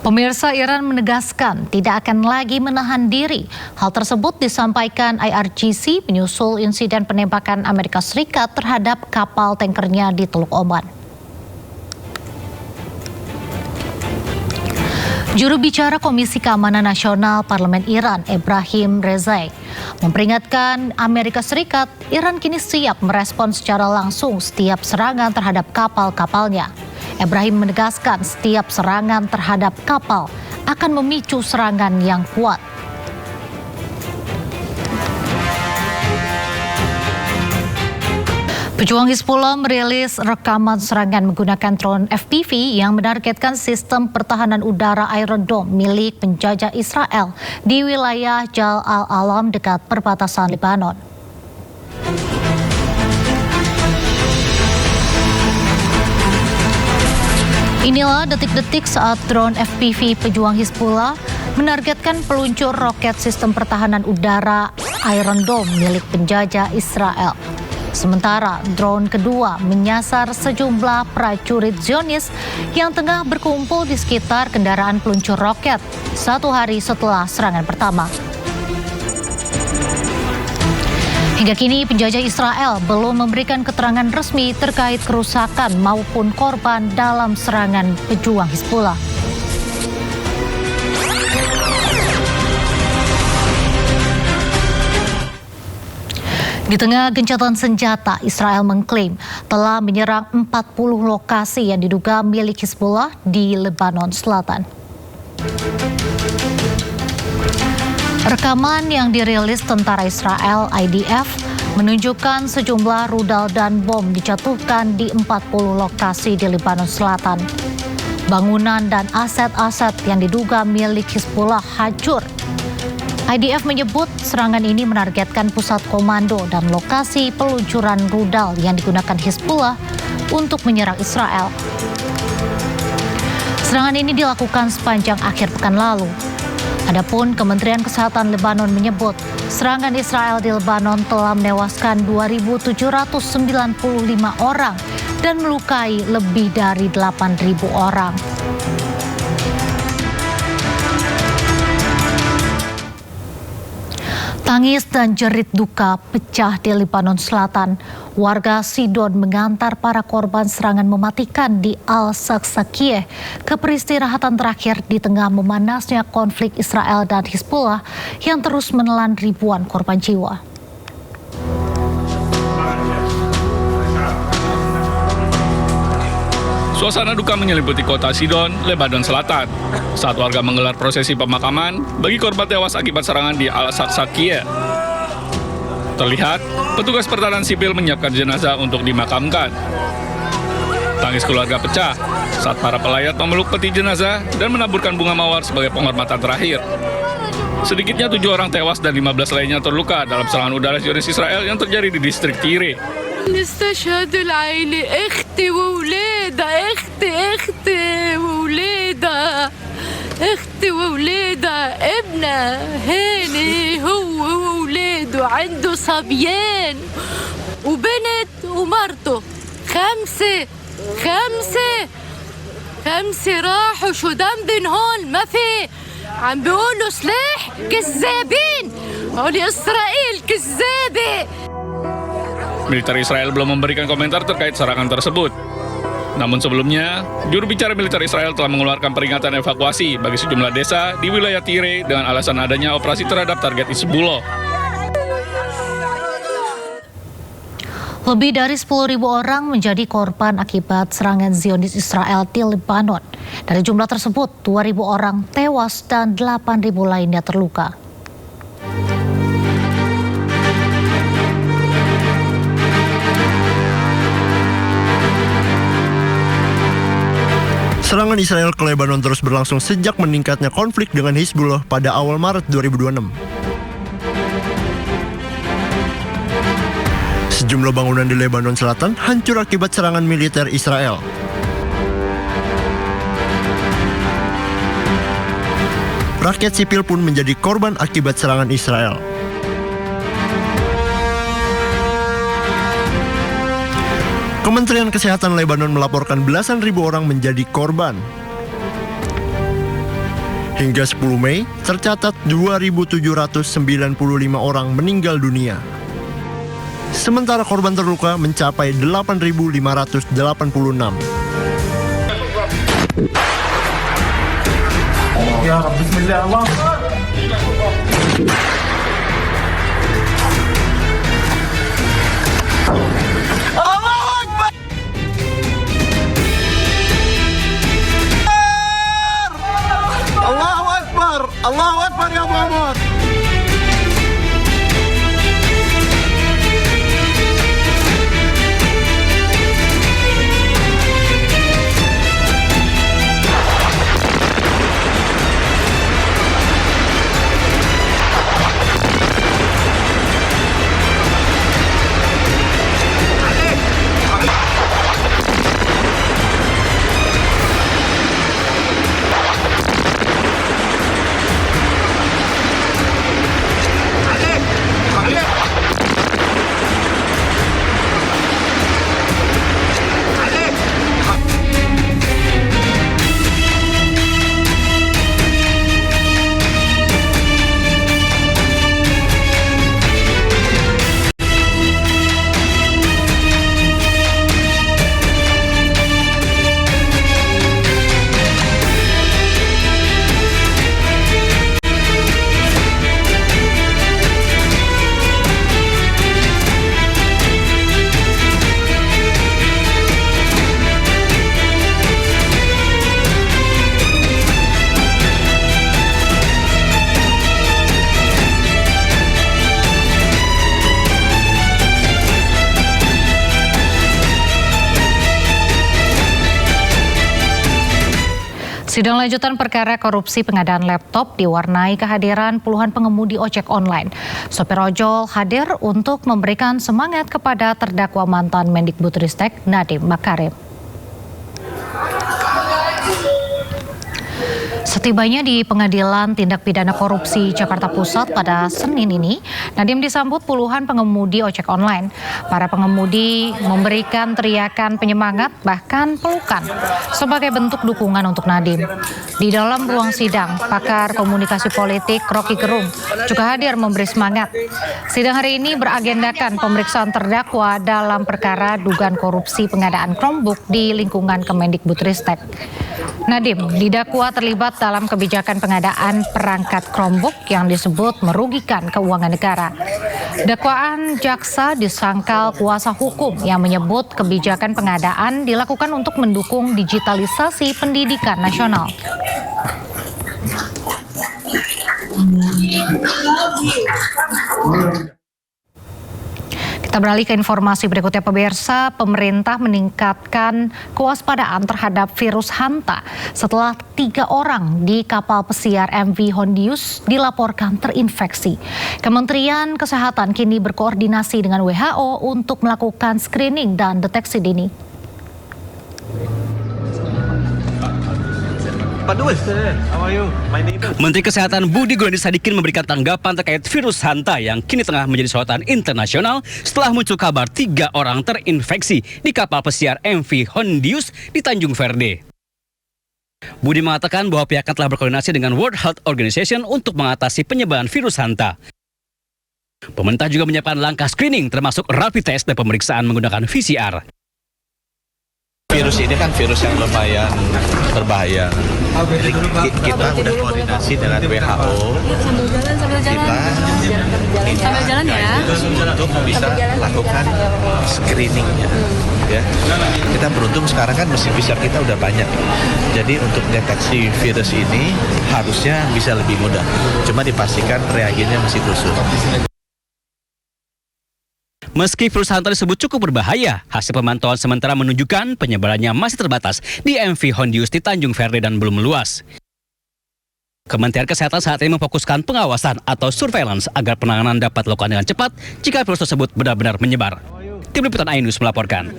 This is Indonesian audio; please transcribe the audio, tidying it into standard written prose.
Pemirsa, Iran menegaskan tidak akan lagi menahan diri. Hal tersebut disampaikan IRGC menyusul insiden penembakan Amerika Serikat terhadap kapal tankernya di Teluk Oman. Juru bicara Komisi Keamanan Nasional Parlemen Iran, Ebrahim Rezai, memperingatkan Amerika Serikat, Iran kini siap merespon secara langsung setiap serangan terhadap kapal-kapalnya. Ebrahim menegaskan setiap serangan terhadap kapal akan memicu serangan yang kuat. Pejuang Hizbullah merilis rekaman serangan menggunakan drone FPV yang menargetkan sistem pertahanan udara Iron Dome milik penjajah Israel di wilayah Jal Al-Alam dekat perbatasan Lebanon. Inilah detik-detik saat drone FPV pejuang Hizbullah menargetkan peluncur roket sistem pertahanan udara Iron Dome milik penjajah Israel. Sementara drone kedua menyasar sejumlah prajurit Zionis yang tengah berkumpul di sekitar kendaraan peluncur roket satu hari setelah serangan pertama. Hingga kini penjajah Israel belum memberikan keterangan resmi terkait kerusakan maupun korban dalam serangan pejuang Hizbullah. Di tengah gencatan senjata, Israel mengklaim telah menyerang 40 lokasi yang diduga milik Hizbullah di Lebanon Selatan. Rekaman yang dirilis tentara Israel IDF menunjukkan sejumlah rudal dan bom dijatuhkan di 40 lokasi di Lebanon Selatan. Bangunan dan aset-aset yang diduga milik Hizbullah hancur. IDF menyebut serangan ini menargetkan pusat komando dan lokasi peluncuran rudal yang digunakan Hizbullah untuk menyerang Israel. Serangan ini dilakukan sepanjang akhir pekan lalu. Adapun Kementerian Kesehatan Lebanon menyebut serangan Israel di Lebanon telah menewaskan 2.795 orang dan melukai lebih dari 8.000 orang. Tangis dan jerit duka pecah di Lebanon Selatan. Warga Sidon mengantar para korban serangan mematikan di Al-Saksakiyeh ke peristirahatan terakhir di tengah memanasnya konflik Israel dan Hizbullah yang terus menelan ribuan korban jiwa. Suasana duka menyelimuti kota Sidon, Lebanon Selatan, saat warga menggelar prosesi pemakaman bagi korban tewas akibat serangan di Al-Saksakiyeh. Terlihat, petugas pertahanan sipil menyiapkan jenazah untuk dimakamkan. Tangis keluarga pecah saat para pelayat memeluk peti jenazah dan menaburkan bunga mawar sebagai penghormatan terakhir. Sedikitnya 7 orang tewas dan 15 lainnya terluka dalam serangan udara Zionis Israel yang terjadi di distrik Tire. استشهد العيلة اختي وولادها اختي وولادها اختي وولادها ابنها هاني هو وولاده عنده صبيان وبنت ومرته خمسة راحوا شو ذنبن هون ما في عم بيقولوا سلاح كذابين هول إسرائيل كذابة. Militer Israel belum memberikan komentar terkait serangan tersebut. Namun sebelumnya, juru bicara militer Israel telah mengeluarkan peringatan evakuasi bagi sejumlah desa di wilayah Tire dengan alasan adanya operasi terhadap target Hizbullah. Lebih dari 10.000 orang menjadi korban akibat serangan Zionis Israel di Lebanon. Dari jumlah tersebut, 2.000 orang tewas dan 8.000 lainnya terluka. Serangan Israel ke Lebanon terus berlangsung sejak meningkatnya konflik dengan Hizbullah pada awal Maret 2026. Sejumlah bangunan di Lebanon Selatan hancur akibat serangan militer Israel. Rakyat sipil pun menjadi korban akibat serangan Israel. Kementerian Kesehatan Lebanon melaporkan belasan ribu orang menjadi korban. Hingga 10 Mei, tercatat 2.795 orang meninggal dunia. Sementara korban terluka mencapai 8.586. Ya Rabbi, bismillah, Allah. Allahu Akbar, Allahu Akbar ya Muhammad. Sidang lanjutan perkara korupsi pengadaan laptop diwarnai kehadiran puluhan pengemudi ojek online. Sopir ojol hadir untuk memberikan semangat kepada terdakwa mantan Mendikbudristek Nadiem Makarim. Setibanya di Pengadilan Tindak Pidana Korupsi Jakarta Pusat pada Senin ini, Nadiem disambut puluhan pengemudi ojek online. Para pengemudi memberikan teriakan penyemangat bahkan pelukan sebagai bentuk dukungan untuk Nadiem. Di dalam ruang sidang, pakar komunikasi politik Rocky Gerung juga hadir memberi semangat. Sidang hari ini beragendakan pemeriksaan terdakwa dalam perkara dugaan korupsi pengadaan Chromebook di lingkungan Kemendikbudristek. Nadiem didakwa terlibat dalam kebijakan pengadaan perangkat Chromebook yang disebut merugikan keuangan negara. Dakwaan jaksa disangkal kuasa hukum yang menyebut kebijakan pengadaan dilakukan untuk mendukung digitalisasi pendidikan nasional. Kita beralih ke informasi berikutnya, pemirsa. Pemerintah meningkatkan kewaspadaan terhadap virus Hanta setelah 3 orang di kapal pesiar MV Hondius dilaporkan terinfeksi. Kementerian Kesehatan kini berkoordinasi dengan WHO untuk melakukan screening dan deteksi dini. Menteri Kesehatan Budi Gunadisadikin memberikan tanggapan terkait virus Hanta yang kini tengah menjadi sorotan internasional setelah muncul kabar 3 orang terinfeksi di kapal pesiar MV Hondius di Tanjung Verde. Budi mengatakan bahwa pihaknya telah berkoordinasi dengan World Health Organization untuk mengatasi penyebaran virus Hanta. Pemerintah juga menyiapkan langkah screening termasuk rapid test dan pemeriksaan menggunakan PCR. Virus ini kan virus yang lumayan berbahaya. Jadi kita udah koordinasi dengan WHO. Kita untuk bisa lakukan screeningnya. Ya. Kita beruntung sekarang kan mesin PCR kita udah banyak. Jadi untuk deteksi virus ini harusnya bisa lebih mudah. Cuma dipastikan reagennya masih khusus. Meski virus Hanta disebut cukup berbahaya, hasil pemantauan sementara menunjukkan penyebarannya masih terbatas di MV Hondius di Tanjung Verde dan belum meluas. Kementerian Kesehatan saat ini memfokuskan pengawasan atau surveillance agar penanganan dapat dilakukan dengan cepat jika virus tersebut benar-benar menyebar. Tim Liputan iNews melaporkan.